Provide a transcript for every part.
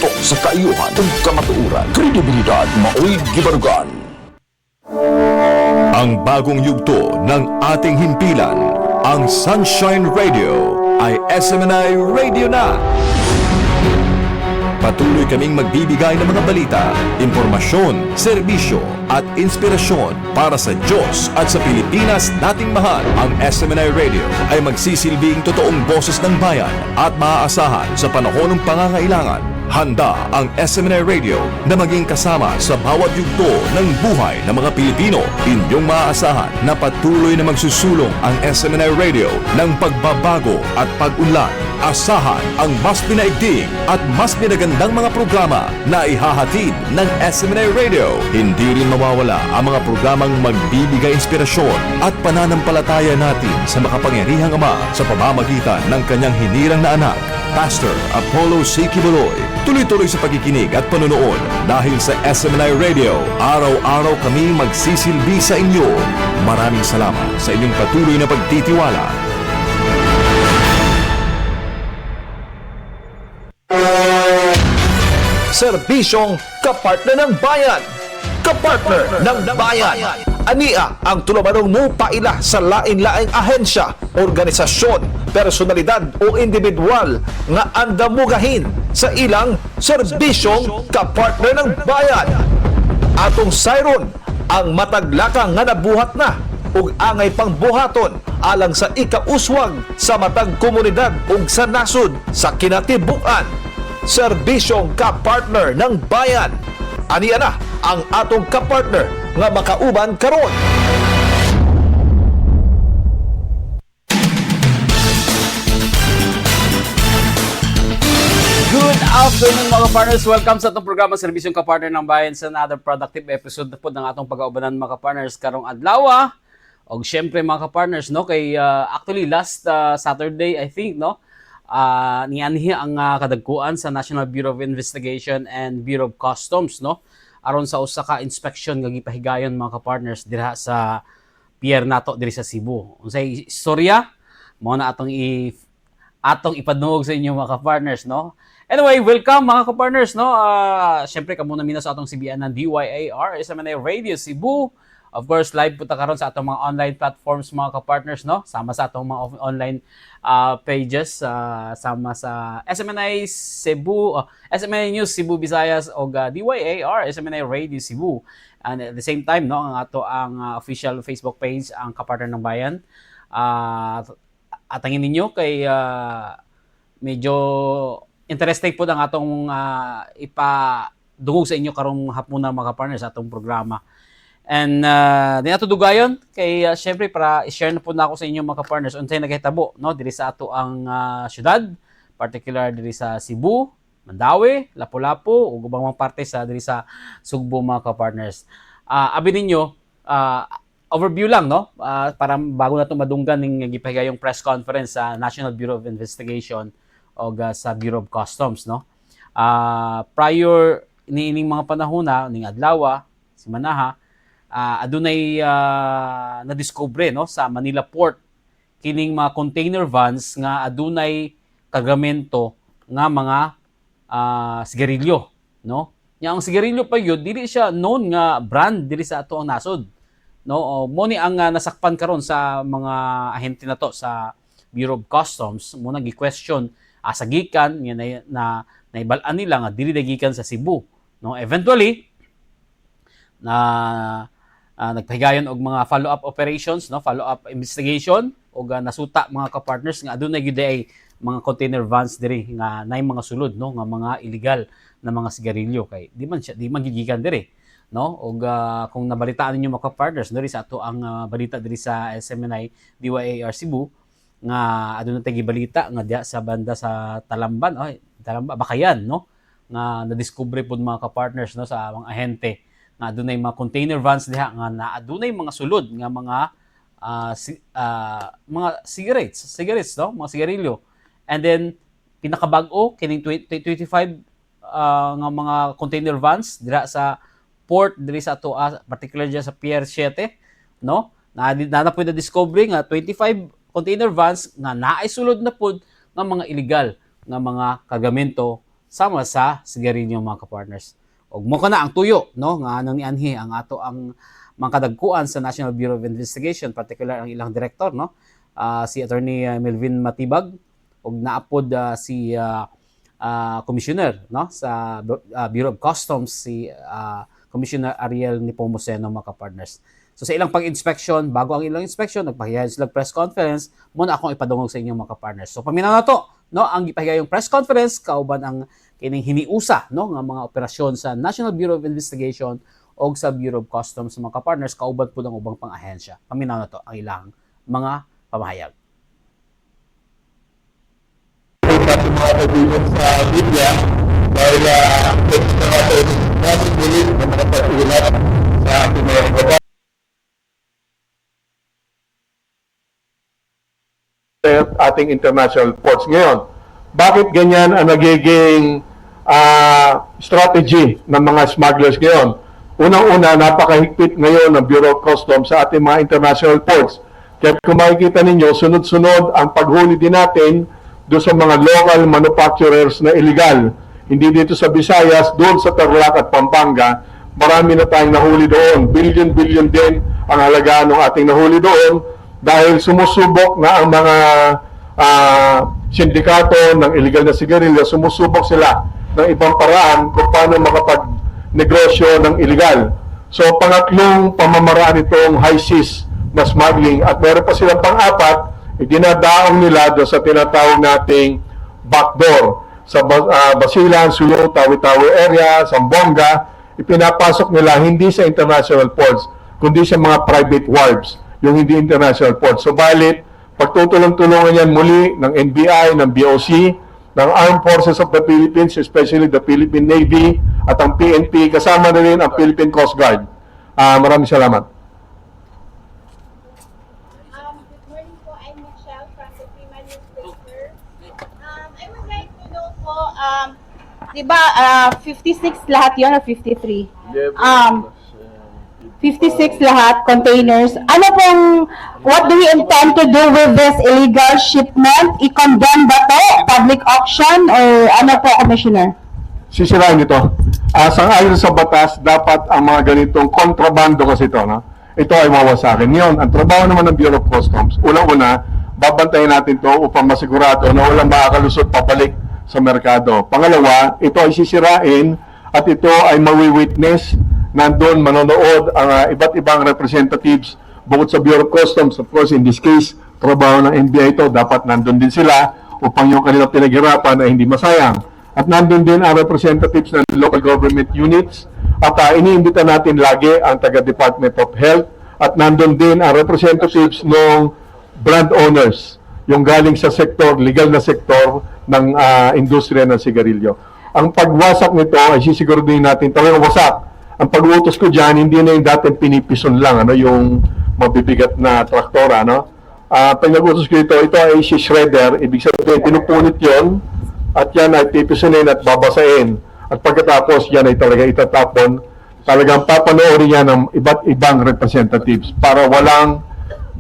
tutok sa kaayuhan ug kamatuoran. Kredibilidad mao'y gibarugan. Ang bagong yugto ng ating himpilan, ang Sunshine Radio, ay SMNI Radio na. Patuloy kaming magbibigay ng mga balita, impormasyon, serbisyo at inspirasyon para sa Diyos at sa Pilipinas nating mahal. Ang SMNI Radio ay magsisilbing totoong boses ng bayan at maaasahan sa panahon ng pangangailangan. Handa ang SMNI Radio na maging kasama sa bawat yugto ng buhay ng mga Pilipino. Inyong maaasahan na patuloy na magsusulong ang SMNI Radio ng pagbabago at pag-unlad. Asahan ang mas pinaigting at mas pinagandang mga programa na ihahatid ng SMNI Radio. Hindi rin mawawala ang mga programang magbibigay inspirasyon at pananampalataya natin sa makapangyarihang Ama sa pamamagitan ng kanyang hinirang na anak, Pastor Apollo C. Quiboloy. Tuloy-tuloy sa pagkikinig at panonood dahil sa SMNI Radio, araw-araw kami magsisilbi sa inyo. Maraming salamat sa inyong patuloy na pagtitiwala. Serbisyong kapartner ng bayan. Kapartner ng bayan. Ania ang tulamanong mupaila sa lain-laing ahensya, organisasyon, personalidad o individual nga andamugahin sa ilang serbisyong kapartner ng bayan. Atong sayron ang mataglakang nga nabuhat na ug angay pang buhaton alang sa ikauswag sa matag komunidad ug sa nasod sa kinatibuk-an. Serbisyong kapartner ng bayan. Ania na ang atong kapartner nga makauban karon. Good afternoon mga partners. Welcome sa itong programa Serbisyong Kapartner ng Bayan sa another productive episode na po ng atong pag-aubanan mga partners karong adlaw. Og syempre mga partners no kay actually last Saturday I think no niyanhi ang kadagkuan sa National Bureau of Investigation and Bureau of Customs no aron sa usa ka inspection nga gipahigayon mga partners diha sa pier nato diri sa Cebu. Unsay istorya mo na atong ipadungog sa inyo mga partners no. Anyway, welcome mga ka-partners, no? Siyempre, kamuna mina sa atong CBN ng DYAR, SMNI Radio Cebu. Of course, live po ta karon sa atong mga online platforms mga ka-partners, no? Sama sa atong mga online pages, sama sa SMNI Cebu, SMNI News Cebu Visayas o DYAR, SMNI Radio Cebu. And at the same time, no, ang official Facebook page, ang Kapartner ng Bayan. Atangin ninyo kay medyo interesting po ang atong ipadungog sa inyo karong hapuna mga partners sa atong programa. And din ato dugayon kay syempre para i-share na po na ako sa inyo mga partners unsay nagahitabo no diri sa ato ang syudad, particular diri sa Cebu, Mandawi, Lapu-Lapu ug ubang mga parte sa diri sa Sugbo mga partners. Abi ninyo overview lang no para bago nato madunggan ning gipahigayong press conference sa National Bureau of Investigation o sa Bureau of Customs no. Prior niining mga panahon ning adlaw si Manaha adunay na-discover no sa Manila Port kining mga container vans nga adunay kargamento nga mga sigarilyo no. Nya ang sigarilyo pa gyud dili siya known nga brand dili sa ato ang nasod no. Mo ni ang nasakpan karon sa mga ahente nato sa Bureau of Customs mo nang gi-question sa gikan na naibalaan nila nga dili gikan sa Cebu no. Eventually nagpahigayon og mga follow-up operations no, follow-up investigation og nasuta mga ka-partners nga adunay gyud ay mga container vans diri nga nay mga sulod no nga mga illegal na mga sigarilyo kay di man gigikan diri no. Og kung nabalitaan ninyo mga ka-partners diri sa ato ang balita diri sa SMNI DYAR Cebu nga adunay tay gibalita nga diha sa banda sa Talamban Bakayan no nga nadiskubre pud mga ka-partners no sa mga ahente nga adunay mga container vans diha nga naadunay mga sulod nga mga cigarettes no mga sigarilyo. And then pinakabag-o kining 25 nga mga container vans diha sa port diri sa ato particular diha sa Pier 7 no na pud na discovery nga 25 container vans nga naay sulod na pud nga mga illegal nga mga kargamento sama sa sigarilyo mga ka-partners. Og mo kana ang tuyo no nga nang nianhi ang ato ang mga kadagkuan sa National Bureau of Investigation, particular ang ilang direktor no, si Attorney Melvin Matibag og naapod si Commissioner no sa Bureau of Customs, si Commissioner Ariel Nepomuceno mga ka-partners. So sa ilang pag-inspection, bago ang ilang inspection, nagpahiya sila press conference, muna akong ipadungog sa inyong mga ka-partners. So paminaw na to, no, ang ipahiya yung press conference, kauban ang kining hiniusa, no, nga mga operasyon sa National Bureau of Investigation o sa Bureau of Customs mga ka-partners, kauban po ng ubang pang-ahensya. Paminaw na to ang ilang mga pamahayag. Sa mga kaibigan sa media dahil pwede na natin natin ulit na makapag-ulat sa ating mga kababayan. Ating international ports ngayon. Bakit ganyan ang nagiging strategy ng mga smugglers ngayon? Unang-una, napakahigpit ngayon ng Bureau of Customs sa ating mga international ports. Kaya kung makikita ninyo, sunod-sunod ang paghuli din natin doon sa mga local manufacturers na illegal. Hindi dito sa Visayas, doon sa Tarlac at Pampanga, marami na tayong nahuli doon. Billion din ang halaga ng ating nahuli doon dahil sumusubok na ang mga sindikato ng illegal na sigarilyo, sumusubok sila ng ibang paraan kung paano makapag-negosyo ng illegal. So, pangatlong pamamaraan itong high seas na smuggling at meron pa silang pang-apat, idinadaong nila doon sa tinatawag nating backdoor. Sa Basilan, Sulu, Tawi-Tawi area, Zamboanga, ipinapasok nila hindi sa international ports, kundi sa mga private wharves, yung hindi international ports. So, balit, pagtutulong-tulungan yan muli ng NBI, ng BOC, ng Armed Forces of the Philippines, especially the Philippine Navy, at ang PNP, kasama na rin ang Philippine Coast Guard. Maraming salamat. Good morning po. I'm Michelle from the Prima Newspaper. I would like to know po, di ba 56 lahat yun or 53? 56 lahat, containers. Ano pong, what do we intend to do with this illegal shipment? I-condemn ba to? Public auction? Or ano po, Commissioner? Sisirain ito. Sang-ayon sa batas, dapat ang mga ganitong kontrabando kasi ito, no? Ito ay mawasakin. Ngayon, ang trabaho naman ng Bureau of Customs, unang-una, babantayan natin ito upang masigurado na walang makakalusot papalik sa merkado. Pangalawa, ito ay sisirain at ito ay mawi-witness. Nandun manonood ang iba't ibang representatives bukod sa Bureau of Customs. Of course, in this case, trabaho ng NBI ito, dapat nandun din sila upang yung kanilang pinaghirapan ay hindi masayang. At nandun din ang representatives ng local government units at iniimbita natin lagi ang taga-Department of Health at nandun din ang representatives ng brand owners, yung galing sa sektor, legal na sektor ng industriya ng sigarilyo. Ang pagwasak nito ay sisiguraduhin natin talagang wasak. Ang pag-utos ko dyan, hindi na yung dating pinipison lang, ano, yung mabibigat na traktora, no? Pag nag-utos ko ito ay si shredder, ibig sabihin, pinupunit yon at yan ay pipisonin at babasain. At pagkatapos, yan ay talaga itatapon. Talagang papanoorin yan ng iba't ibang representatives para walang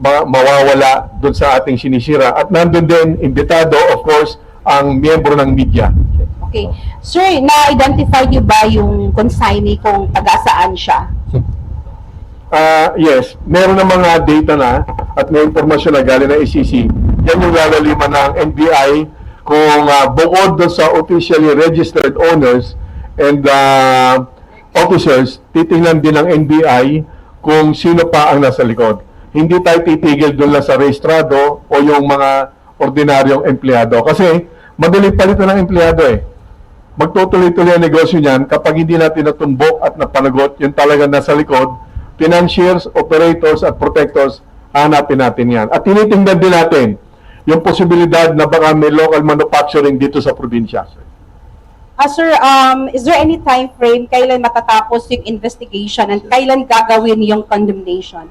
mawawala doon sa ating sinisira. At nandun din, imbitado, of course, ang miyembro ng media. Okay. Sir, na-identify niyo ba yung consignee kung taga-saan siya? Yes, meron na mga data na at may informasyon na galing ng ICC. Yan yung lalaliman ng NBI kung bukod doon sa officially registered owners and officers, titingnan din ng NBI kung sino pa ang nasa likod. Hindi tayo titigil doon lang sa rehistrado o yung mga ordinaryong empleyado. Kasi madali palitan ng empleyado eh. Magtutuloy-tuloy ang negosyo niyan kapag hindi natin natumbok at napanagot yung talaga nasa likod, financiers, operators at protectors, hanapin natin yan. At tinitingnan din natin yung posibilidad na baka may local manufacturing dito sa probinsya. Sir, is there any time frame kailan matatapos yung investigation and kailan gagawin yung condemnation?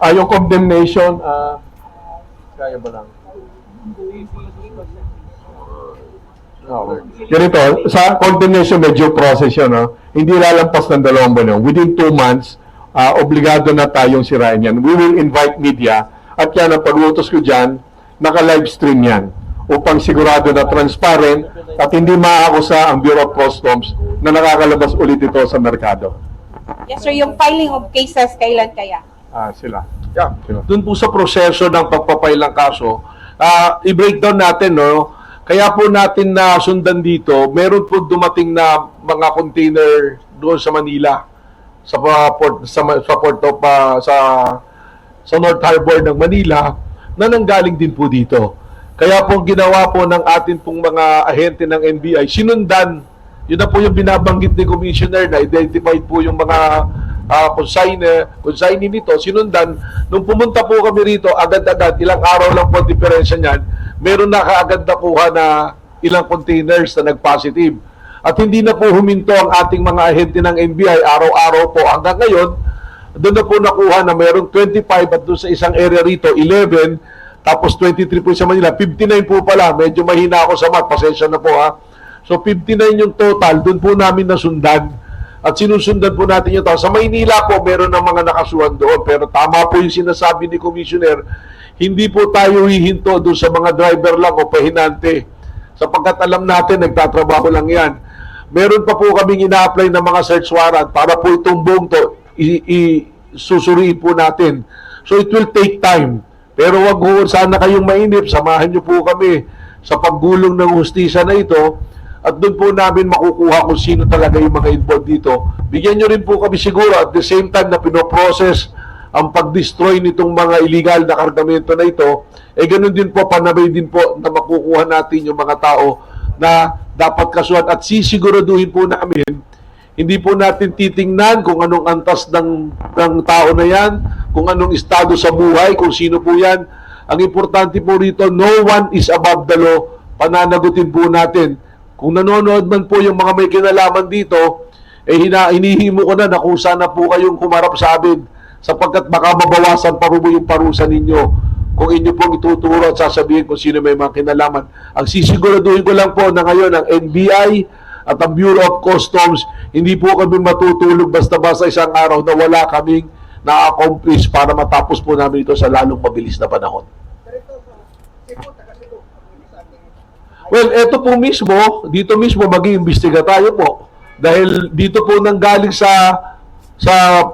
Yung condemnation, kaya ba lang? Ganito, sa condemnation medyo process yun, no? Hindi lalampas ng 2 buwan. Within 2 months, obligado na tayong sirain yan. We will invite media at yan ang pag-utos ko dyan, naka-live stream yan. upang sigurado na transparent at hindi maaakusa ang Bureau of Customs na nakakalabas ulit ito sa merkado. Yes, sir. Yung filing of cases, kailan kaya? Sila. Yeah. Sino? Doon po sa proseso ng pagpapail ng kaso, i-breakdown natin, no? Kaya po natin na sundan dito, meron po dumating na mga container doon sa Manila, sa port of sa North Harbor ng Manila na nanggaling din po dito. Kaya po ginawa po ng atin pong mga ahente ng NBI, sinundan. Yun na po yung binabanggit ni Commissioner na identified po yung mga consignee nito, sinundan. Nung pumunta po kami rito, agad-agad, ilang araw lang po ang diferensya niyan, meron na kaagad nakuha na ilang containers na nag-positive. At hindi na po huminto ang ating mga ahente ng NBI araw-araw po. Hanggang ngayon, doon na po nakuha na mayroong 25 at doon sa isang area rito, 11, tapos 23 po sa Manila. 59 po pala, medyo mahina ako sa math, pasensya na po ha. So 59 yung total, doon po namin nasundan. At sinusundan po natin yung tao. Sa Maynila po, meron ng mga nakasuhan doon. Pero tama po yung sinasabi ni Commissioner, hindi po tayo hihinto doon sa mga driver lang o pahinante. Sapagkat alam natin, nagtatrabaho lang yan. Meron pa po kaming ina-apply ng mga search warrant para po itong buong to, susuriin po natin. So it will take time. Pero wag ho sana kayong mainip, samahan nyo po kami sa paggulong ng hustisya na ito. At doon po namin makukuha kung sino talaga yung mga involved dito. Bigyan nyo rin po kami siguro at the same time na pinoprocess ang pag-destroy nitong mga illegal na kargamento na ito, ganun din po, panabay din po na makukuha natin yung mga tao na dapat kasuhan. At sisiguraduhin po namin, hindi po natin titingnan kung anong antas ng tao na yan, kung anong estado sa buhay, kung sino po yan. Ang importante po rito, no one is above the law. Pananagutin po natin. Kung nanonood man po yung mga may kinalaman dito, hinihimo ko na kung sana po kayong kumarap sa amin sapagkat baka mabawasan pa po yung parusa ninyo kung inyo pong ituturo at sasabihin kung sino may mga kinalaman. Ang sisiguraduhin ko lang po na ngayon ang NBI at ang Bureau of Customs, hindi po kami matutulog basta-basta isang araw na wala kaming na-accomplish para matapos po namin ito sa lalong mabilis na panahon. Well, eto po mismo, dito mismo mag-iimbestiga tayo po. Dahil dito po nanggaling sa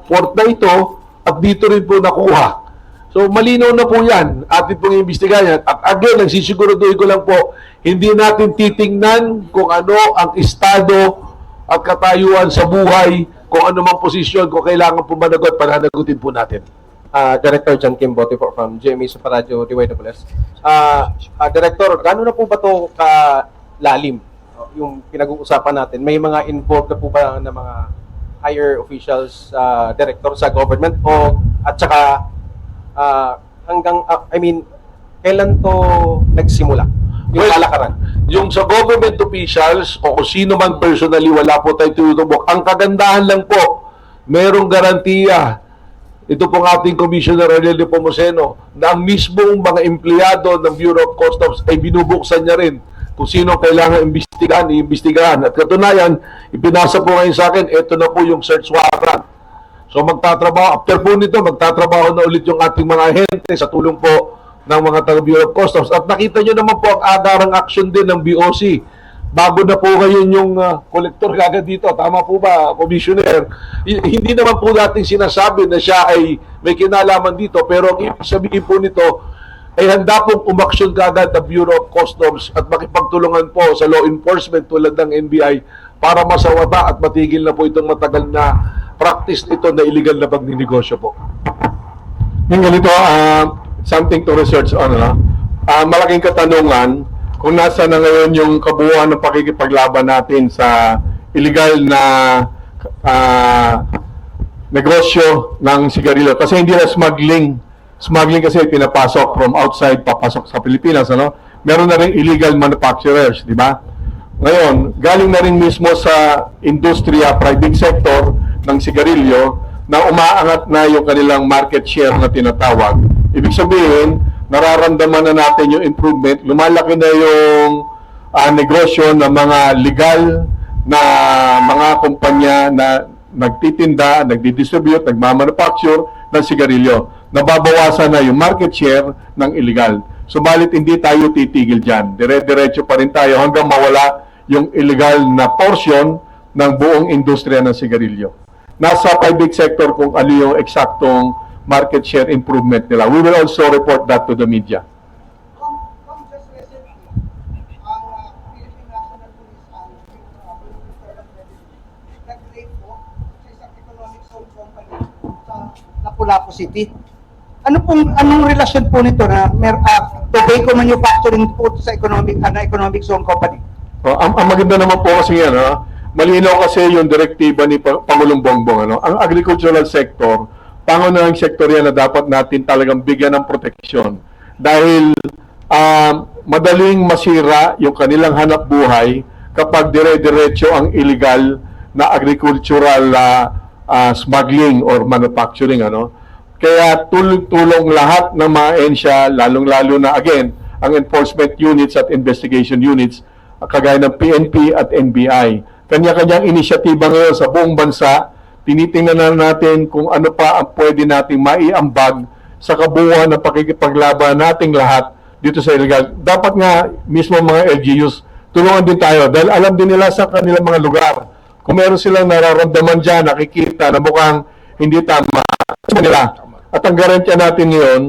port na ito at dito rin po nakuha. So malinaw na po yan, atin pong iimbestigahan. At again, nagsisiguraduhin ko lang po, hindi natin titingnan kung ano ang estado at katayuan sa buhay, kung ano mang posisyon, kung kailangan po managot, pananagutin po natin. Director John Kim Bote po from GMA Super Radio DYWS. Director, gano'n na po ba ito kalalim yung pinag-uusapan natin? May mga involved na po ba na mga higher officials, director sa government o at saka hanggang kailan to nagsimula? Yung kalakaran. Yung sa government officials o kung sino man personally, wala po tayo tutubok. Ang kagandahan lang po, merong garantiya ito pong ating Commissioner Aurelio Pomoceno na ang mismong mga empleyado ng Bureau of Customs ay binubuksan niya rin kung sino kailangan iimbestigahan. At katunayan, ipinasa po ngayon sa akin, ito na po yung search warrant. So magtatrabaho, after po nito, magtatrabaho na ulit yung ating mga ahente sa tulong po ng mga taga Bureau of Customs. At nakita nyo naman po ang agarang action din ng BOC. Bago na po ngayon yung kolektor kagad dito. Tama po ba, Commissioner? Hindi naman po natin sinasabi na siya ay may kinalaman dito. Pero ang ibig sabihin po nito ay handa pong umaksyon kagad ang Bureau of Customs at makipagtulungan po sa law enforcement tulad ng NBI para masawata at matigil na po itong matagal na practice nito na illegal na pagninegosyo po. Yung ganito, something to research on. Malaking katanungan kung nasa na ngayon yung kabuuan ng pakikipaglaban natin sa illegal na negosyo ng sigarilyo. Kasi hindi na smuggling. Smuggling kasi pinapasok from outside, papasok sa Pilipinas. Meron na rin illegal manufacturers, di ba? Ngayon, galing na rin mismo sa industriya, private sector ng sigarilyo na umaangat na yung kanilang market share na tinatawag. Ibig sabihin, nararamdaman na natin yung improvement, lumalaki na yung negosyo ng mga legal na mga kumpanya na nagtitinda, nagdidistribute, nagmamanufacture ng sigarilyo. Nababawasan na yung market share ng illegal. Subalit hindi tayo titigil dyan. Dire-diretso pa rin tayo hanggang mawala yung illegal na portion ng buong industriya ng sigarilyo. Nasa private sector kung ano yung eksaktong market share improvement nila. We will also report that to the media. Just recently, ang Philippine National Police and nag-raid po sa isang economic zone company sa Lapu-Lapu City. Anong relasyon po nito na tobacco manufacturing po sa economic zone company? Ang maganda naman po kasi yan, malinaw kasi yung direktiba ni Pangulong Bongbong. Ang agricultural sector, pangunahing sektor yan na dapat natin talagang bigyan ng proteksyon. Dahil madaling masira yung kanilang hanap buhay kapag dire-diretso ang illegal na agricultural smuggling or manufacturing. Kaya tulong lahat ng mga ahensya, lalong-lalo na again, ang enforcement units at investigation units, kagaya ng PNP at NBI. Kanya-kanyang inisyatiba ngayon sa buong bansa, tinitingnan na natin kung ano pa ang pwede nating maiambag sa kabuuan ng pakikipaglaban nating lahat dito sa illegal. Dapat nga mismo mga LGUs, tulungan din tayo dahil alam din nila sa kanilang mga lugar. Kung meron silang nararamdaman dyan, nakikita na mukhang hindi tama sa nila. At ang garantiya natin ngayon,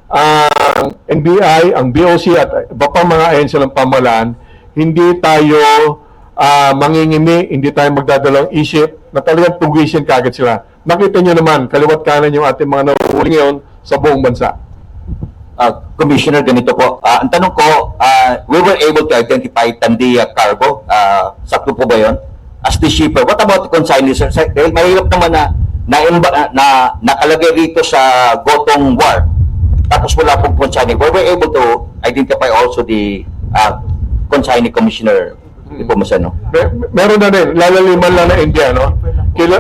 ang NBI, ang BOC at iba pang mga ahensya ng pamahalaan, hindi tayo mangingimi, hindi tayo magdadalang isip na talagang tugisin kagad sila. Nakita nyo naman, kaliwat kanan yung ating mga nahuhuli ngayon sa buong bansa. Commissioner, ganito po. Ang tanong ko, we were able to identify Tandia Cargo. Sakto po ba yun? As the shipper. What about the consignee, sir? Dahil mahirap naman na nakalagay rito sa Gotong War. Tapos wala pong consignee. We were able to identify also the consignee, Commissioner. Hindi po masano. Meron na rin, lalaliman lang na India,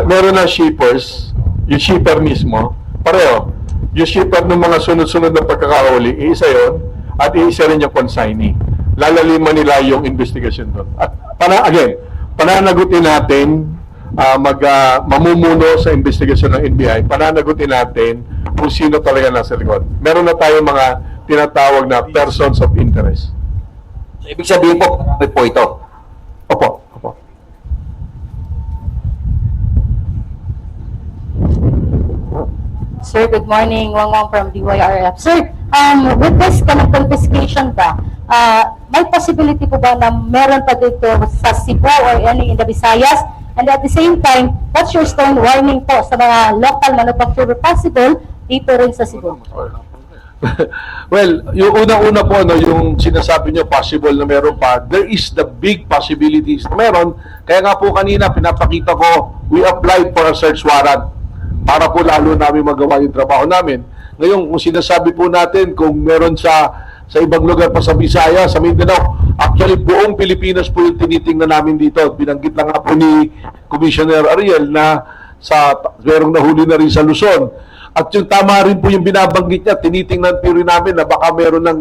meron na shippers, yung shipper mismo, pareho. Yung shipper ng mga sunod-sunod na pagkakahuli, iisa yon at iisa rin yung consignee. Lalaliman nila yung investigation doon. At pananagutin natin, mamumuno sa investigation ng NBI, pananagutin natin kung sino talaga nasa likod. Meron na tayong mga tinatawag na persons of interest. So, ibig sabihin po, marami po ito. Opo. Sir, good morning. Wang Wang from DYRF. Sir, with this kind of confiscation ba, may possibility po ba na meron pa dito sa Cebu or any in the Visayas? And at the same time, what's your stern warning po sa mga local manufacturer possible dito rin sa Cebu? Well, yung una-una po, yung sinasabi nyo, possible na meron pa, there is the big possibilities na meron. Kaya nga po kanina, pinapakita ko, we applied for a search warrant para po lalo namin magawa yung trabaho namin. Ngayon, kung sinasabi po natin, kung meron sa ibang lugar pa sa Visayas, sa Mindanao, actually buong Pilipinas po yung tinitingnan namin dito. Binanggit lang nga po ni Commissioner Ariel na merong nahuli na rin sa Luzon. At yung tama rin po yung binabanggit niya, tinitingnan po rin namin na baka meron ng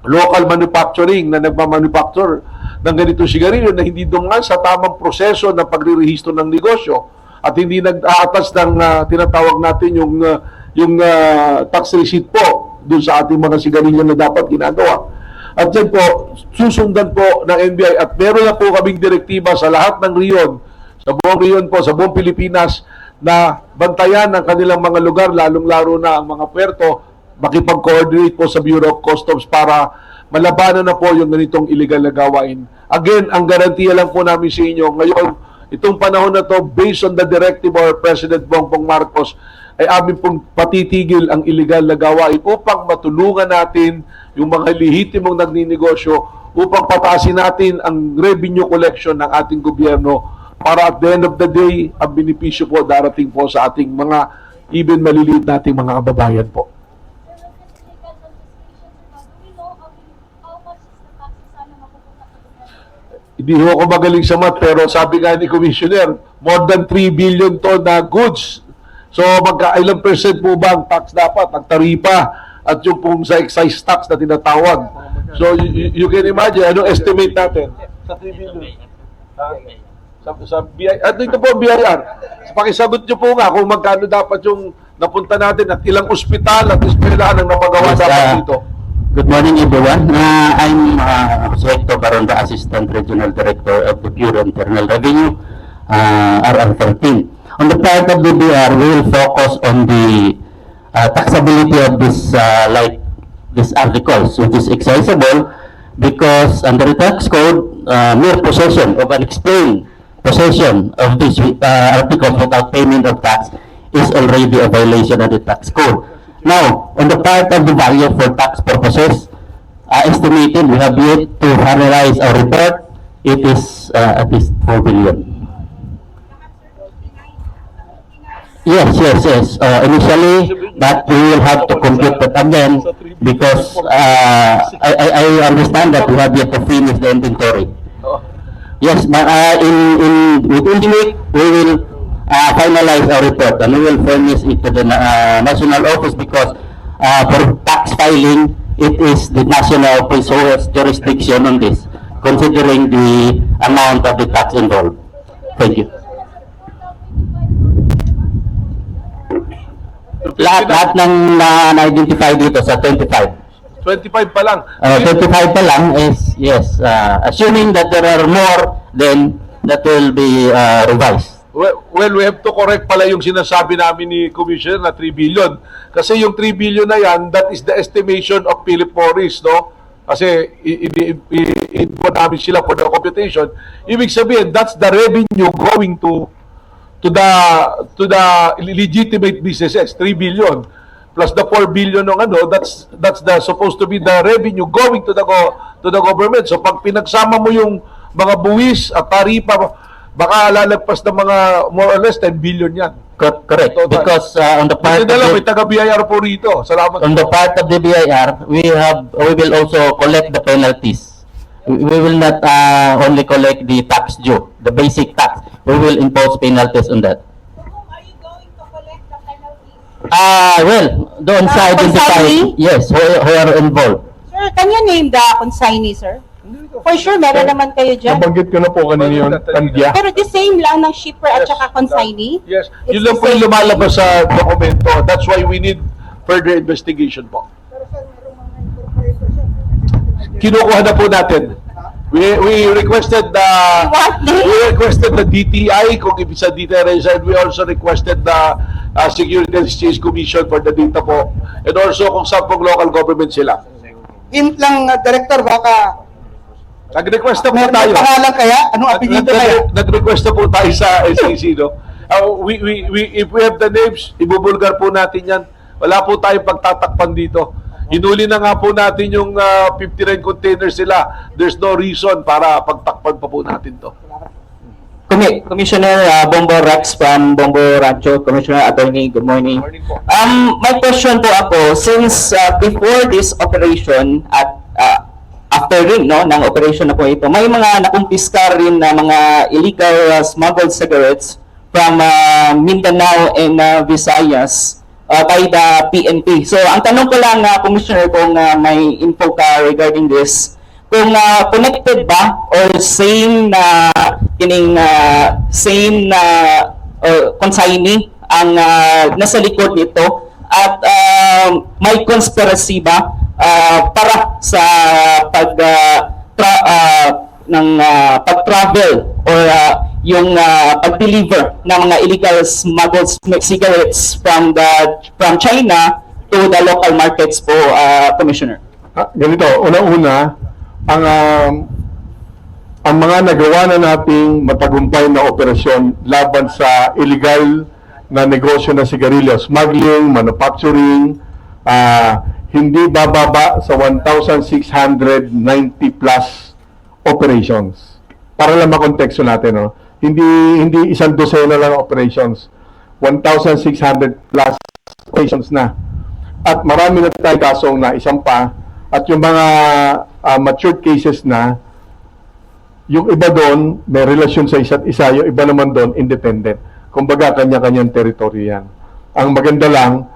local manufacturing na nagmamanufacture ng ganitong sigarilyo na hindi dungan sa tamang proseso ng pagre-rehistro ng negosyo at hindi nag-aatas ng tinatawag natin yung tax receipt po dun sa ating mga sigarilyo na dapat ginagawa. At yan po, susundan po ng NBI at meron na po kaming direktiba sa lahat ng riyon, sa buong riyon po, sa buong Pilipinas, na bantayan ng kanilang mga lugar, lalong-laro na ang mga puerto, makipag-coordinate po sa Bureau of Customs para malabanan na po yung ganitong illegal na gawain. Again, ang garantiya lang po namin sa inyo, ngayon, itong panahon na to, based on the directive of our President Bongbong Marcos, ay amin pong patitigil ang illegal na gawain upang matulungan natin yung mga lehitimong nagninegosyo, upang pataasin natin ang revenue collection ng ating gobyerno para at the end of the day, ang benepisyo po darating po sa ating mga even maliliit nating mga kababayan po. Hindi ho ako magaling sa math, pero sabi nga ni Commissioner, more than 3 billion to na goods. So magka-ilang percent po ba ang tax dapat? Ang taripa at yung pong sa excise tax na tinatawag. So you can imagine, anong estimate natin? Sa 3 billion. Sa BIR. At ito po ang BIR. Pakisagot nyo po nga kung magkano dapat yung napunta natin at ilang ospital at eskwelahan ang napagawa dapat dito. Good morning, everyone. I'm Suecto Baronda, Assistant Regional Director of the Bureau of Internal Revenue, RR13. On the part of the BR, we will focus on the taxability of this, like these articles, which is excisable because under the tax code, mere possession of unexplained possession of these articles without payment of tax is already a violation of the tax code. Now, on the part of the value for tax purposes, estimated, we have yet to finalize our report. It is at least 4 billion. Yes. Initially, but we will have to compute that again because I understand that we have yet to finish the inventory. Yes, but within the week, we will finalize our report and we will furnish it to the national office because for tax filing, it is the national office who has jurisdiction on this, considering the amount of the tax involved. Thank you. Lahat ng na-identify dito sa 25. 25 pa lang. 25 pa lang is, yes, assuming that there are more, then that will be revised. Well, we have to correct pala yung sinasabi namin ni Commissioner na 3 billion. Kasi yung 3 billion na yan, that is the estimation of Philip Morris, no? Kasi i-input namin sila for the computation. Ibig sabihin, that's the revenue going to the legitimate businesses, 3 billion. Plus the 4 billion ng ano, that's the supposed to be the revenue going to the government. So pag pinagsama mo yung mga buwis at taripa, baka lalagpas ng mga more or less 10 billion yan. Correct. Because on the part may taga-BIR po rito. Salamat. On the part of the BIR, we will also collect the penalties. We will not only collect the tax due, the basic tax. We will impose penalties on that. Are you going to collect the penalties? Well, doon sa identify, consignee? yes, who are involved. Sir, can you name the consignee, sir? For sure, meron naman kayo dyan. Nabanggit ko na po kanina yun, Tandya. Pero the same lang ng shipper at saka consignee? Yes. It's Yun lang the po yung same. lumalabas sa dokumento. That's why we need further investigation po. Kinukuha na po natin. We requested the DTI kung ibig sa DTI and we also requested the Security and Exchange Commission for the data po. And also kung saan pong local government sila. Hint lang, Director, baka Nag-request na po may tayo. pangalan kaya? Anong apelido kaya? Nag-request na po tayo sa SEC, no? If we have the names, ibubulgar po natin yan. Wala po tayong pagtatakpan dito. Hinuli na nga po natin yung 59 containers sila. There's no reason para pagtakpan pa po natin to. Commissioner Bombo Rex from Bombo Rancho. Commissioner Attorney, good morning. My question po ako, since before this operation at after rin ng operation na po ito, may mga nakumpiska rin na mga illegal smuggled cigarettes from Mindanao and Visayas by the PNP. So ang tanong ko lang, Commissioner, kung may info ka regarding this, kung connected ba or same na consignee ang nasa likod nito at may conspiracy ba para sa pag-travel or yung pag-deliver ng mga illegal smuggled cigarettes from China to the local markets po, Commissioner? Ganito, unang-una, ang mga nagawa na nating matagumpay na operasyon laban sa illegal na negosyo na sigarilyo, smuggling, manufacturing, hindi bababa sa 1,690 plus operations. Para lang makonteksto natin, no? Hindi isang dosena lang operations. 1,600 plus operations na. At marami na tayong kasong na isang pa. At yung mga matured cases na, yung iba doon may relasyon sa isa't isa, yung iba naman doon independent. Kumbaga, kanya-kanyang teritoryo yan. Ang maganda lang,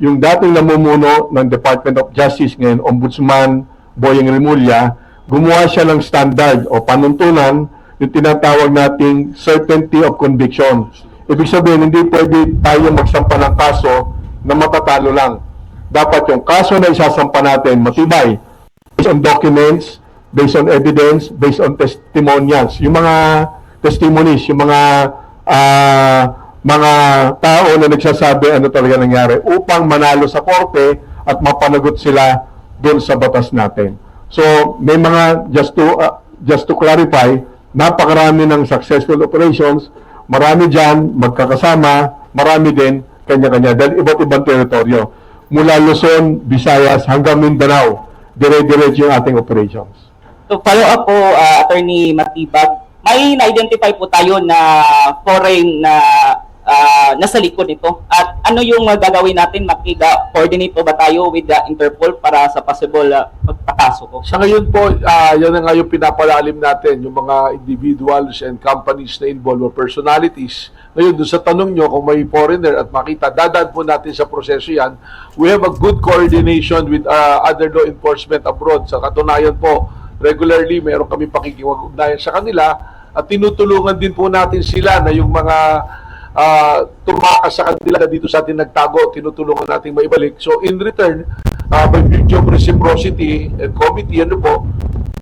yung dating namumuno ng Department of Justice ngayon, Ombudsman Boyeng Remulla, gumawa siya ng standard o panuntunan, yung tinatawag nating certainty of conviction. Ibig sabihin, hindi pwede tayo magsampa ng kaso na matatalo lang. dapat yung kaso na isasampa natin matibay based on documents, based on evidence, based on testimonials. Yung mga testimonies, yung mga tao na nagsasabi ano talaga nangyari upang manalo sa korte at mapanagot sila doon sa batas natin. So, may mga, just to clarify, napakarami ng successful operations, marami dyan magkakasama, marami din kanya-kanya dahil iba't ibang teritoryo. Mula Luzon, Visayas hanggang Mindanao, dire-diretso yung ating operations. To follow up po, Attorney Matibag, may na-identify po tayo na foreign na nasa likod nito. At ano yung gagawin natin? Coordinate po ba tayo with the Interpol para sa possible pagpakaso po? Sa ngayon po, yan na nga yung pinapalalim natin, yung mga individuals and companies na involved or personalities. Ngayon, doon sa tanong nyo, kung may foreigner at makita, dadaan po natin sa proseso yan. We have a good coordination with other law enforcement abroad. Sa katunayan po, regularly, meron kami pakikiwag-ugnayan sa kanila at tinutulungan din po natin sila na yung mga tumakas sa kanila na dito sa atin nagtago, tinutulungan natin maibalik. So, in return, by virtue of reciprocity and committee, ano po,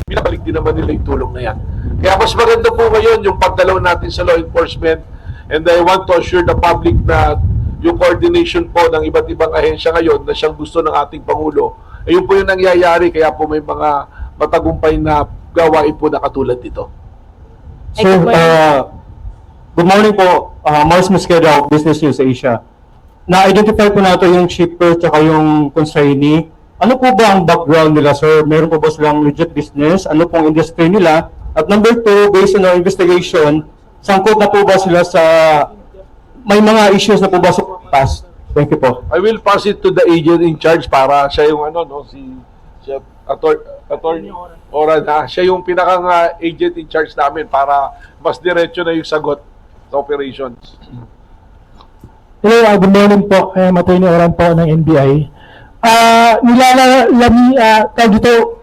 pinabalik din naman nila yung tulong na yan. Kaya mas maganda po ngayon yung pagdalaw natin sa law enforcement. And I want to assure the public na yung coordination po ng iba't ibang ahensya ngayon na siyang gusto ng ating Pangulo, ayun po yung nangyayari, kaya po may mga matagumpay na gawain po na katulad dito. Sir, good morning po. Mars Mosqueda of Business News Asia. Na-identify po natin yung shipper at yung consignee. Ano po ba ang background nila, sir? Meron po ba silang legit business? Ano pong industry nila? At number 2, based on our investigation, sangkot na po ba sila sa may mga issues na po ba sa past? Thank you po. I will pass it to the agent in charge para siya yung si Attorney Oran, siya yung pinakang agent in charge namin para mas diretso na yung sagot sa operations. Hello, good morning po. I'm Attorney Oran po ng NBI.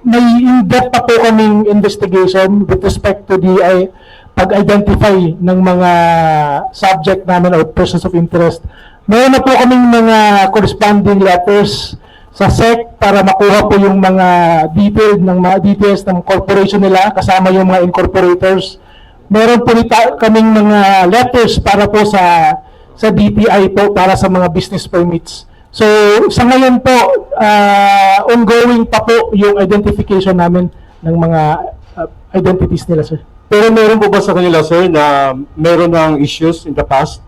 May in-depth pa po kaming investigation with respect to the pag-identify ng mga subject namin or persons of interest. Mayroon na po kaming mga corresponding letters sa SEC para makuha po yung mga details ng corporation nila kasama yung mga incorporators. Meron po kaming mga letters para po sa DTI po para sa mga business permits. So sa ngayon po ongoing pa po yung identification namin ng mga identities nila, sir. Pero meron po ba sa kanila, sir, na meron ng issues in the past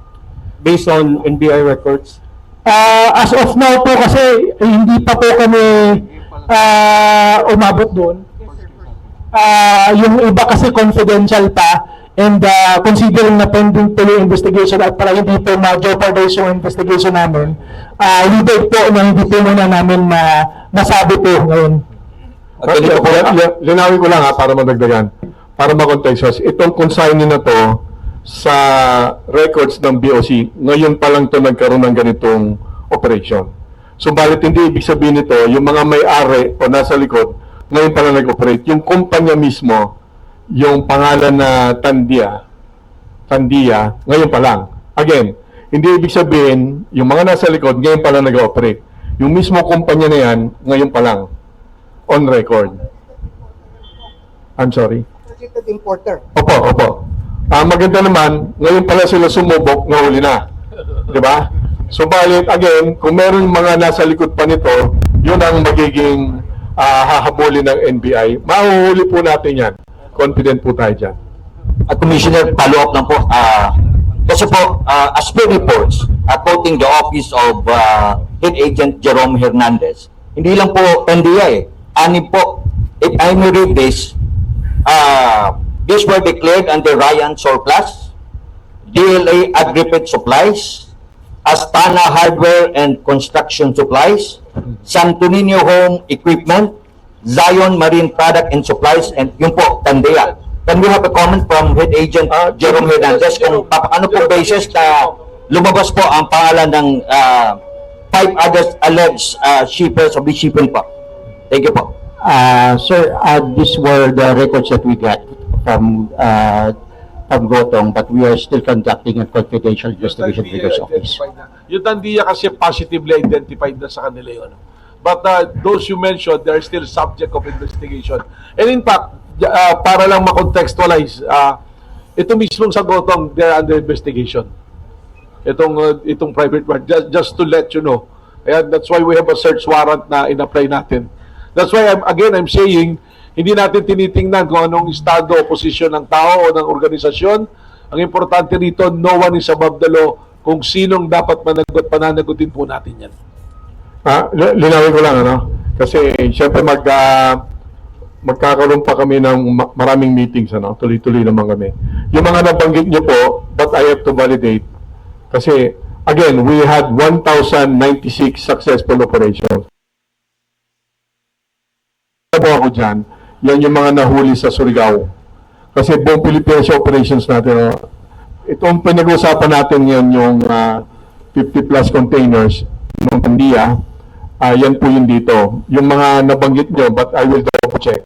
based on NBI records? As of now po kasi hindi pa po kami umabot doon. Yung iba kasi confidential pa and considering na pending po yung investigation at para hindi po ma-jeopardize yung investigation namin, leader po na hindi po muna namin masabi po ngayon. Linawin ko lang para madagdagan. Para ma-contextualize, itong consignee na to sa records ng BOC, ngayon pa lang to nagkaroon ng ganitong operation. So, balit hindi ibig sabihin nito, yung mga may-ari o nasa likod, ngayon pa lang nag-operate. Yung kumpanya mismo, yung pangalan na Tandia, ngayon pa lang. Again, hindi ibig sabihin, yung mga nasa likod, ngayon pa lang nag-operate. Yung mismo kumpanya na yan, ngayon pa lang. On record. I'm sorry. Importer. Opo. Maganda naman, ngayon pala sila sumubok, nahuli na. Diba? So, balit, again, kung meron mga nasa likod pa nito, yun ang magiging hahabulin ng NBI. Mahuhuli po natin yan. Confident po tayo dyan. At Commissioner, follow up lang po. Kasi po, as per reports, quoting the office of Head Agent Jerome Hernandez, hindi lang po NDI, ani po, if I may read this, these were declared under Ryan Surplus, DLA Agripit Supplies, Astana Hardware and Construction Supplies, Santo Niño Home Equipment, Zion Marine Product and Supplies, and yung po, Tandea. Can we have a comment from Head Agent Jerome Hernandez kung ano po basis na lumabas po ang pangalan ng 5 other alleged shippers of the shipping po? Thank you po. Sir, these were the records that we got from Gotong, but we are still conducting a confidential investigation with this office. Yung Tandia kasi positively identified na sa kanila yun. But those you mentioned, they are still subject of investigation. And in fact, para lang ma-contextualize, ito mismong sagotong they're under investigation. Itong private part, just to let you know. Kaya that's why we have a search warrant na in-apply natin. That's why I'm saying, hindi natin tinitingnan kung anong estado o posisyon ng tao o ng organisasyon. Ang importante rito, no one is above the law. Kung sinong dapat managot, pananagutin po natin yan. Linawin ko lang, kasi syempre magkakaroon pa kami ng maraming meetings, tuloy-tuloy naman kami. Yung mga nabanggit nyo po, but I have to validate. Kasi, again, we had 1,096 successful operations. Sabi ako dyan, yan yung mga nahuli sa Surigao. Kasi buong Pilipinas operations natin, itong pinag-usapan natin yan yung 50 plus containers ng Tandia, yan po yun dito. Yung mga nabanggit nyo, but I will double check.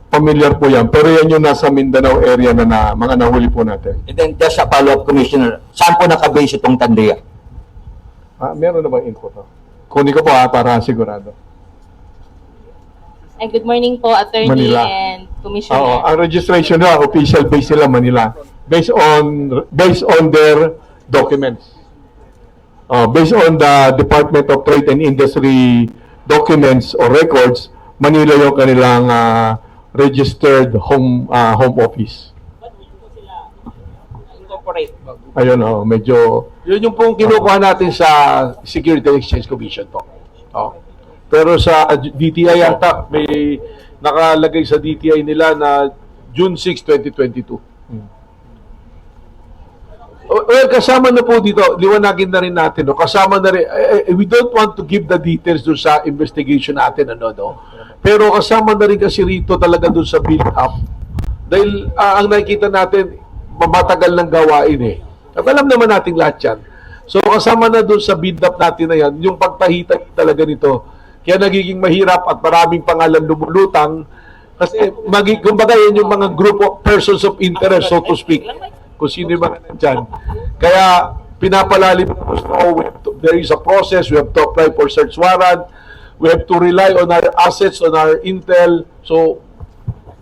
Familiar po yan. Pero yan yung nasa Mindanao area na mga nahuli po natin. And then just a follow-up, Commissioner, saan po nakabase itong Tandia? Meron na ba info to? Kunin ko po para sigurado. And good morning po, Attorney Manila. and Commissioner. Oo, ang registration na official base sila Manila. Based on their documents. Based on the Department of Trade and Industry documents or records, Manila yung kanilang registered home office. Ayun, medyo... Yun yung pong kinukuha natin sa Security and Exchange Commission po. Pero sa DTI yata, may nakalagay sa DTI nila na June 6, 2022. Well, kasama na po dito, liwanagin na rin natin, kasama na rin, we don't want to give the details doon sa investigation natin, pero kasama na rin kasi rito talaga doon sa build-up. Dahil ang nakikita natin, matagal ng gawain At alam naman natin lahat yan. So kasama na doon sa build-up natin na yan, yung pagtahita talaga nito. Kaya nagiging mahirap at maraming pangalan lumulutang kasi kumbaga yan yung mga group of persons of interest, so to speak. Kung sino yung mga nandyan. Kaya pinapalalim na there is a process, we have to apply for search warrant, we have to rely on our assets, on our intel. So,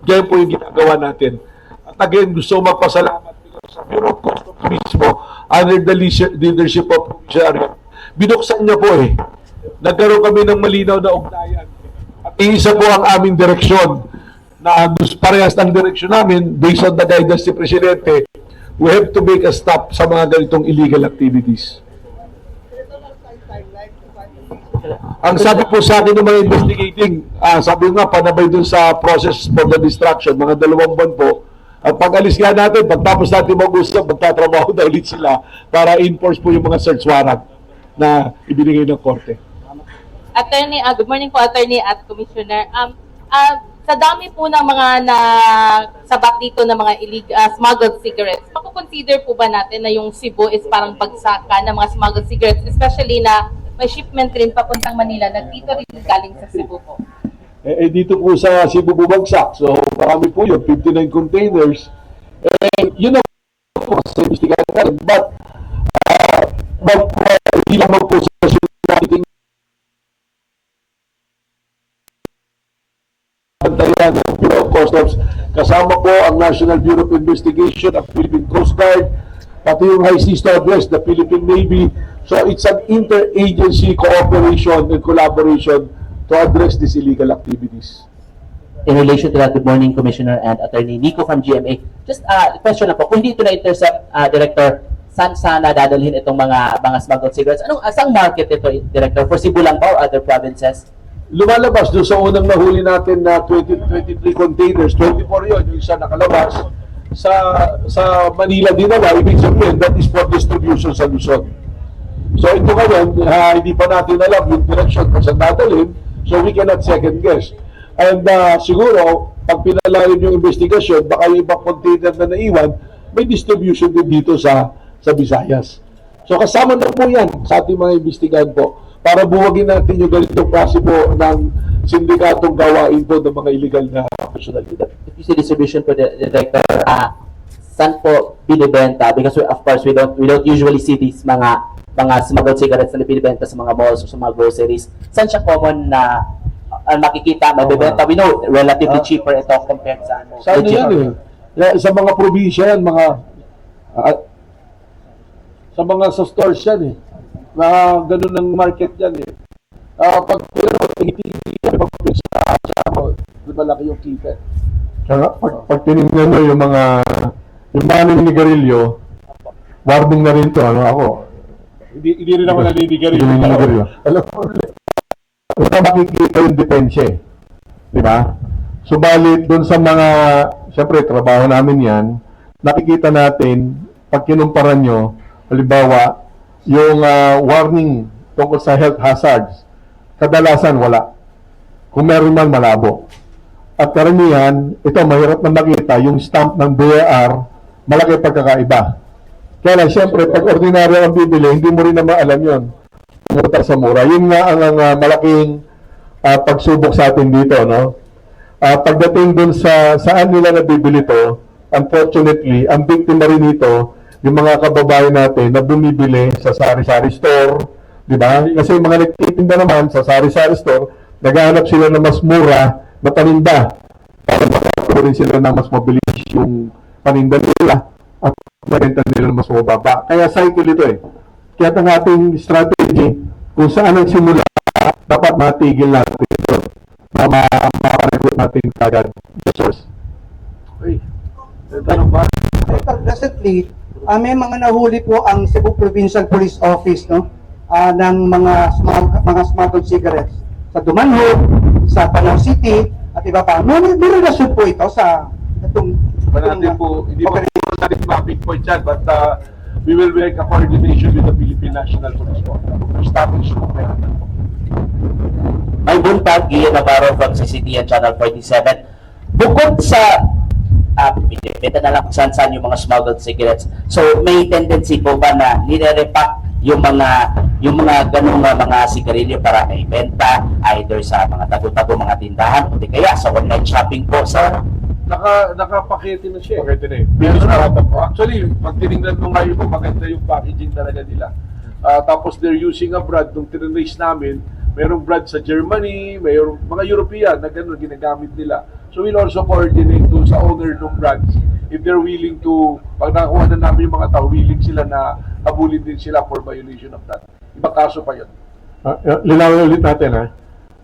ganyan po yung ginagawa natin. At again, gusto magpasalamat sa Bureau of Customs mismo under the leadership of Commissioner. Binuksan niya po Nagkaroon kami ng malinaw na ugnayan. At isa po ang aming direksyon na parehas ng direksyon namin based on the guidance ni Presidente. We have to make a stop sa mga ganitong illegal activities. Ang sabi po sa akin ng mga investigating, sabi nga, panabay dun sa process for the distraction, mga 2 buwan po. At pag-alis nga natin, pagtapos natin mag-usap, magtatrabaho na ulit sila para enforce po yung mga search warrant na ibinigay ng korte. Attorney, good morning po, Attorney at Commissioner. Sa dami po ng mga sabat dito ng mga smuggled cigarettes, makukonsider po ba natin na yung Cebu is parang bagsakan ng mga smuggled cigarettes, especially na may shipment rin papuntang Manila na dito rin galing sa Cebu po? Dito po sa Cebu bumagsak. So, marami po yun, 59 containers. Yun na po sa investigahan natin. But hindi lamang po sa nating bantayan ng Bureau of Customs. Kasama po ang National Bureau of Investigation, ang Philippine Coast Guard, pati yung High Seas Northwest, the Philippine Navy. So it's an interagency cooperation and collaboration to address these illegal activities. In relation to that, good morning, Commissioner and Attorney Nico from GMA. Just a question lang po, kung hindi ito na-intercept, Director, saan sana dadalhin itong mga smuggled cigarettes? Saan market ito, Director? For Cebu lang ba or other provinces? Lumalabas doon sa unang nahuli natin na 23 containers, 24 yun, yung isa nakalabas. Sa Manila dinala, ibig sabihin, that is for distribution sa Luzon. So ito ngayon, hindi pa natin alam yung direction kung saan dadalhin, so we cannot second guess. And siguro, pag pinalalim yung investigasyon, baka yung ibang container na naiwan, may distribution din dito sa Visayas. So kasama na po yan sa ating mga investigahan po para buwagin natin yung ganitong klase po ng sindikatong gawain po ng mga illegal na personalidad. If you see distribution po, Director, saan po binibenta? Because of course we don't usually see these mga smuggled cigarettes na binibenta sa mga malls o sa mga groceries. Saan siya common na makikita, mabibenta? We know relatively cheaper ito compared sa Sa ano yan sa mga probinsya yan, sa stores yan na ganun ang market yan pag malaki yung kita. Kaya pag tinignan mo yung mga naninigarilyo, warning na rin to, ako. Hindi rin ako naninigarilyo. Alam mo, ito makikita yung depense, di ba? Subalit doon sa mga, siyempre trabaho namin yan, nakikita natin, pag kinumpara nyo, halimbawa, yung warning tungkol sa health hazards, kadalasan wala. Kung meron man, malabo. At karamihan, ito mahirap na makita, yung stamp ng BAR, malaki pagkakaiba. Kaya lang, siyempre, pag ordinaryo ang bibili, hindi mo rin naman alam yun. Mura sa mura. Yun nga ang malaking pagsubok sa atin dito, no? Pagdating dun saan nila nabibili to, unfortunately, ang biktima rin nito, yung mga kababayan natin na bumibili sa sari-sari store, di ba? Kasi yung mga nagtitinda naman sa sari-sari store, naghahanap sila ng mas mura na paninda para makakuha rin sila ng mas mabilis yung paninda nila at marenta nila ng mas mababa. Kaya cycle ito Kaya ang ating strategy, kung saan ang simula, dapat matigil natin ito na ma-recruit natin kagad the source. Recently, may mga nahuli po ang Cebu Provincial Police Office ng mga smuggled cigarettes sa Dumanhog, sa Panao City, at iba pa. May relasyon po ito sa itong... Hindi po natin ma-pinpoint yan, but we will make a coordination with the Philippine National Police Force to establish po meron po. May buntag, Ian Navarro from CCTN Channel 47. Bukod sa binibenta na lang kung saan yung mga smuggled cigarettes, so may tendency po ba na nire-repack yung mga ganung mga sigarilyo para may benta either sa mga tago-tago mga tindahan o di kaya sa online shopping po sa Nakapakete na siya. Pakete na Actually, pag tinignan mo ngayon, maganda yung packaging talaga nila. Tapos they're using a brand, nung tinrace namin, mayroong brand sa Germany, mayroong mga European na gano'n ginagamit nila. So we'll also coordinate to sa owner ng brands if they're willing to, pag nakakuha na namin yung mga tao, willing sila na habulin din sila for violation of that. Ibang kaso pa yun. Linawin ulit natin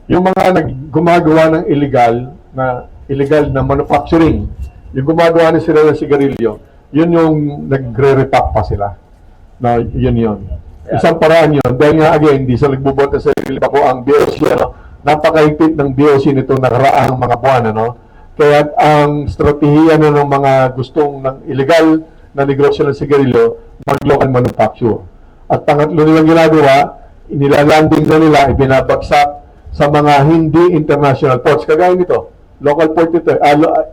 yung mga gumagawa ng illegal na manufacturing, yung gumagawa na sila ng sigarilyo, yun yung nagre-repack pa sila. Yun. Isang paraan yun. Dahil nga, again, hindi sila nagbubota sa sarili ako ang BOC, napakahigpit ng BOC nito nakaraang mga buwan, Kaya ang strategiya ng mga gustong ng illegal na negosyo ng sigarilyo, mag-local manufacture. At pangatlo nilang ginagawa, inilalanding na nila, ibinabagsak sa mga hindi international ports. Kagaya nito, local port ito.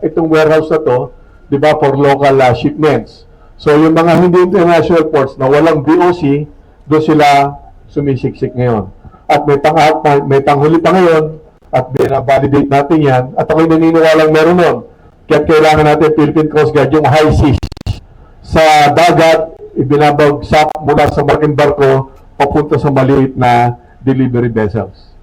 Itong warehouse na to, di ba, for local shipments. So yung mga hindi international ports na walang BOC, doon sila sumisiksik ngayon. At may panghuli pa ngayon, at bina-validate natin yan, at ako'y naniniwalang meron nun. Kaya kailangan natin Philippine Coast Guard yung high seas. Sa dagat, ibinabagsak mula sa malaking barko, papunta sa maliit na delivery vessels.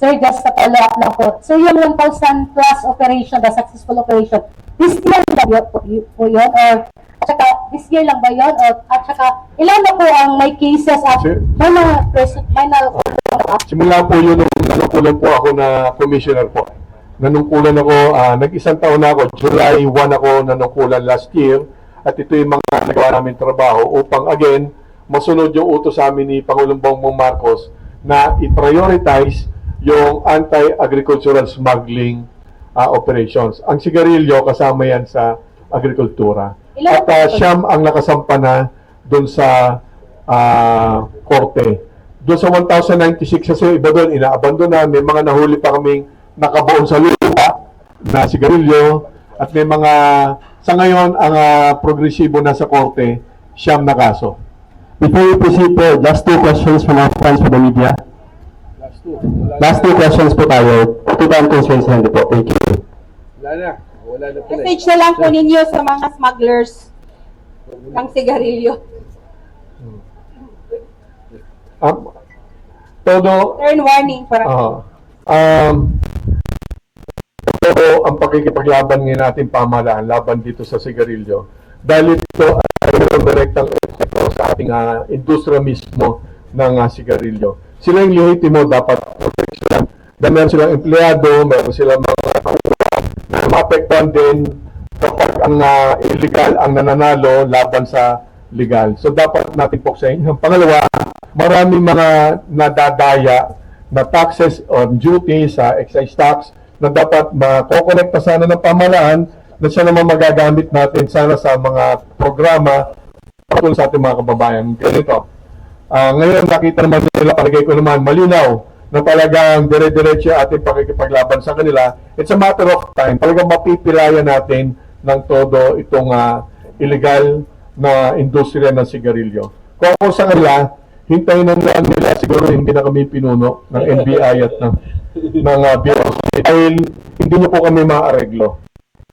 Sir, just a follow-up lang po. So yung 1,000 plus operation, the successful operation, this year lang po yun? Or at saka, this year lang ba yun? Or at saka, ilan na po ang may cases at may Simula po yun nung nanungkulan po ako na commissioner po. Nanungkulan ako, nag-isang taon na ako, July 1 ako nanungkulan last year, at ito yung mga nagawa namin trabaho upang again, masunod yung utos sa amin ni Pangulong Bongbong Marcos na i-prioritize yung anti-agricultural smuggling operations. Ang sigarilyo kasama yan sa agrikultura. At siyam ang nakasampa na doon sa korte. Doon sa 1,096 kasi iba doon, inaabandon na, may mga nahuli pa kaming nakabaon sa lupa na sigarilyo at may mga, sa ngayon, ang progresibo na sa korte, siyam na kaso. Before we proceed po, last two questions from our friends from the media. Last two questions po tayo. Tutan concerns po. Thank you. Wala na po. Message na lang po ninyo sa mga smugglers ng sigarilyo. Todo, Turn warning para todo ang pakikipaglaban ngayon natin pamahalaan laban dito sa sigarilyo. Dahil ito ay mayroong direktang epekto sa ating industriya mismo ng sigarilyo. Sila yung lehitimo dapat proteksyonan. Dahil meron silang empleyado, meron silang mga kauuhan na maapektuhan din kapag ang illegal ang nananalo laban sa legal. So dapat natin puksain. Ang pangalawa, maraming mga nadadaya na taxes or duties sa excise tax na dapat makokonekta sana ng pamahalaan na siya naman magagamit natin sana sa mga programa patulong sa ating mga kababayan. Ganito. Ngayon nakita naman nila, palagay ko naman malinaw na talagang dire-diretso ating pakikipaglaban sa kanila. It's a matter of time. Talagang mapipilayan natin ng todo itong illegal na industriya ng sigarilyo. Kung ako sa kanila, hintayin na lang nila, siguro hindi na kami pinuno ng NBI at ng Bureau. Dahil hindi niyo po kami maareglo.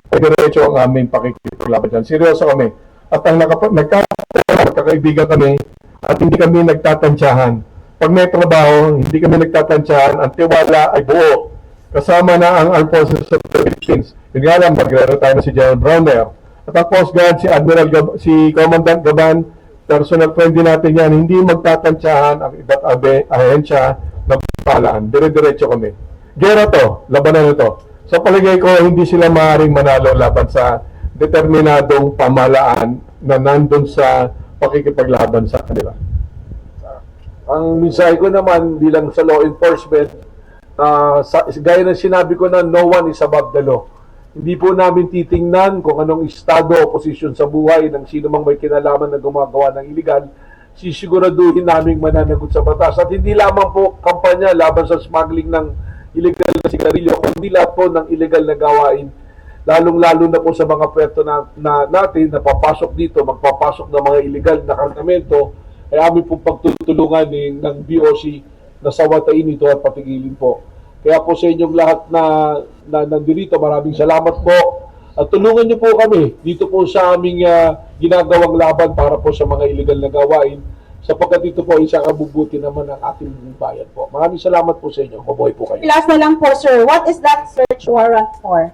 Diretso ang aming pakikipaglaban dyan. Seryoso kami. At ang nagkakaibigan kami at hindi kami nagtatansyahan. Pag may trabaho, hindi kami nagtatansyahan. Ang tiwala ay buo. Kasama na ang Armed Forces of the Philippines. Yun nga lang, mag-retire na si General Browner. At ang Coast Guard, si Commandant Gaban, personal friend din natin yan, hindi magtatansyahan ang iba't ahensya ng palaan. Dire-diretso kami. Gera to, labanan ito. Sa palagay ko, hindi sila maaaring manalo laban sa determinadong pamahalaan na nandun sa pakikipaglaban sa kanila. Ang mensahe ko naman bilang sa law enforcement, gaya ng sinabi ko na no one is above the law. Hindi po namin titingnan kung anong estado o posisyon sa buhay ng sino mang may kinalaman na gumagawa ng illegal. Sisiguraduhin namin mananagot sa batas. At hindi lamang po kampanya laban sa smuggling ng illegal na sigarilyo, kundi lahat po ng illegal na gawain. Lalong-lalo na po sa mga puerto na natin na papasok dito, magpapasok ng mga illegal na kargamento, ay amin pong pagtutulungan ng BOC na sawatain ito at patigilin po. Kaya po sa inyong lahat na nandito, maraming salamat po. At tulungan niyo po kami dito po sa aming ginagawang laban para po sa mga illegal na gawain, sapagkat ito po isang kabubuti naman ng ating bayan po. Maraming salamat po sa inyo. Mabuhay po kayo. Last na lang po, sir. What is that search warrant for?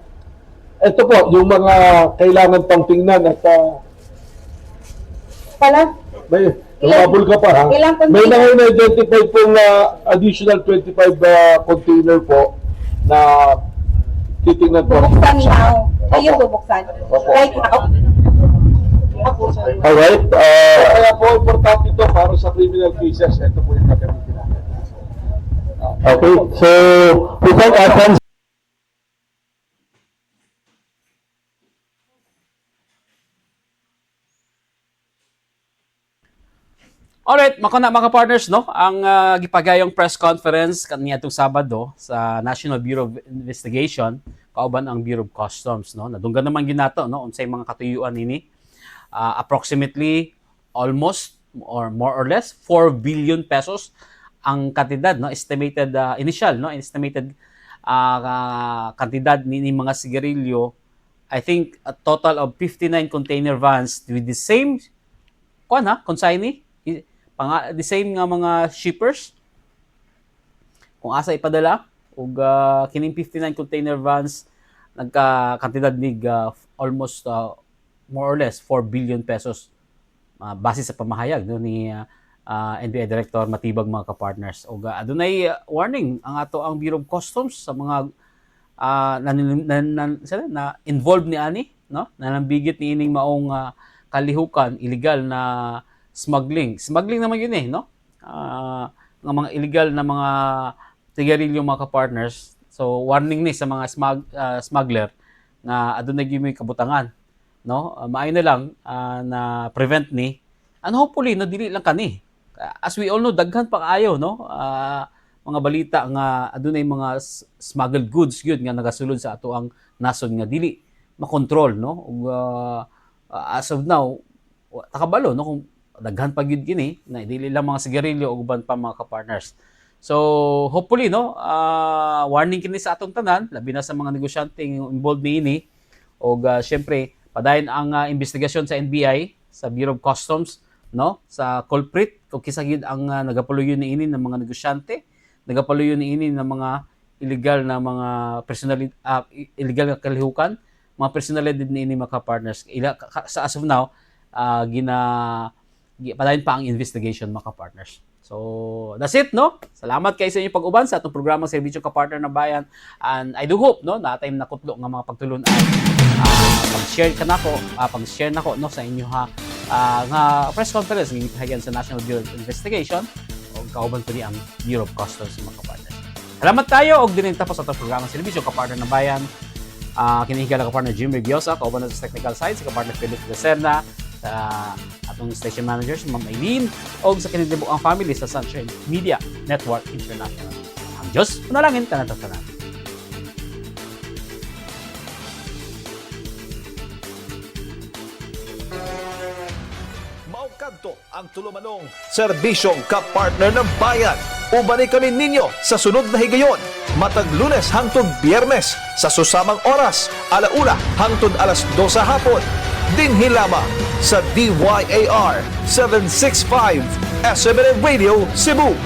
Ito po, yung mga kailangan pang tingnan at may lumabol ka pa ha. May na-identify pong additional 25 container po na titingnan po. Bubuksan now. Kayo bubuksan. Right now. Alright. Kaya po, importante ito para sa criminal cases. Ito po yung gagamitin natin. Okay, so without offense, Alright, mga partners, no? Ang gipagayong press conference kaniya itong Sabado sa National Bureau of Investigation, kauban ang Bureau of Customs, no? Nadunggan naman ginato, no? Unsay mga katuyuan nini. Approximately almost or more or less 4 billion pesos ang kantidad, no? Estimated estimated kantidad ni mga sigarilyo. I think a total of 59 container vans with the same consignee, the same nga mga shippers kung asa ipadala ug kining 59 container vans nagka-kantidad nig almost more or less 4 billion pesos base sa pamahayag no ni NBI Director Matibag mga ka-partners. Ug adunay warning ang ato ang Bureau of Customs sa mga na involved ni ani, no, nanambigit ni ining maong kalihukan illegal na smuggling naman yun no, ng mga illegal na mga sigarilyo mga ka-partners. So warning ni sa mga smuggler na adunay gyud kabutangan, no, maayo na lang na prevent ni and hopefully no dili lang kani. As we all know, daghan pa kaayo, no, mga balita nga adunay mga smuggled goods gyud nga nagasulod sa ato ang nasod nga dili makontrol, no. Ug as of now takabalo no kung daghan pa gyud kini na dili lang mga sigarilyo ug uban pa mga ka-partners. So hopefully no warning kini sa atong tanan labi na sa mga negosyante involved niini ug syempre padayon ang investigasyon sa NBI sa Bureau of Customs, no, sa culprit kung kisa gyud ang nagapaluyo niini ng mga negosyante, nagapaluyo niini ng mga illegal na mga illegal na kalihukan, mga personalidad niini mga partners. Sa as of now, padayon pa ang investigation mga partners. So, that's it, no? Salamat kayo sa inyong pag-uban sa atong programang Serbisyo Kapartner ng Bayan. And I do hope, no, na tayo nakutlo nga mga pagtulon ay pag-share nako no sa inyo nga press conference ng ipahayan sa National Bureau of Investigation o kauban ko ni ang Bureau of Customs mga kapartner. Salamat tayo og dinhi tapos atong programang Serbisyo Kapartner ng Bayan. Kinihigala kapartner Jim Regiosa, kauban sa technical side si kapartner Philip Lacerna, sa atong station managers Ma'am Eileen o sa kinibuang family sa Sunshine Media Network International. Ang Diyos, panalangin ka na tatanan. Maukadto ang tulumanong serbisyong kapartner ng bayan. Ubani kami ninyo sa sunod na higayon. Matag Lunes hangtod Biyernes sa susamang oras, 1:00 hangtod 2:00 hapon. Dinhi lamang sa DYAR 765 SMN Radio Cebu.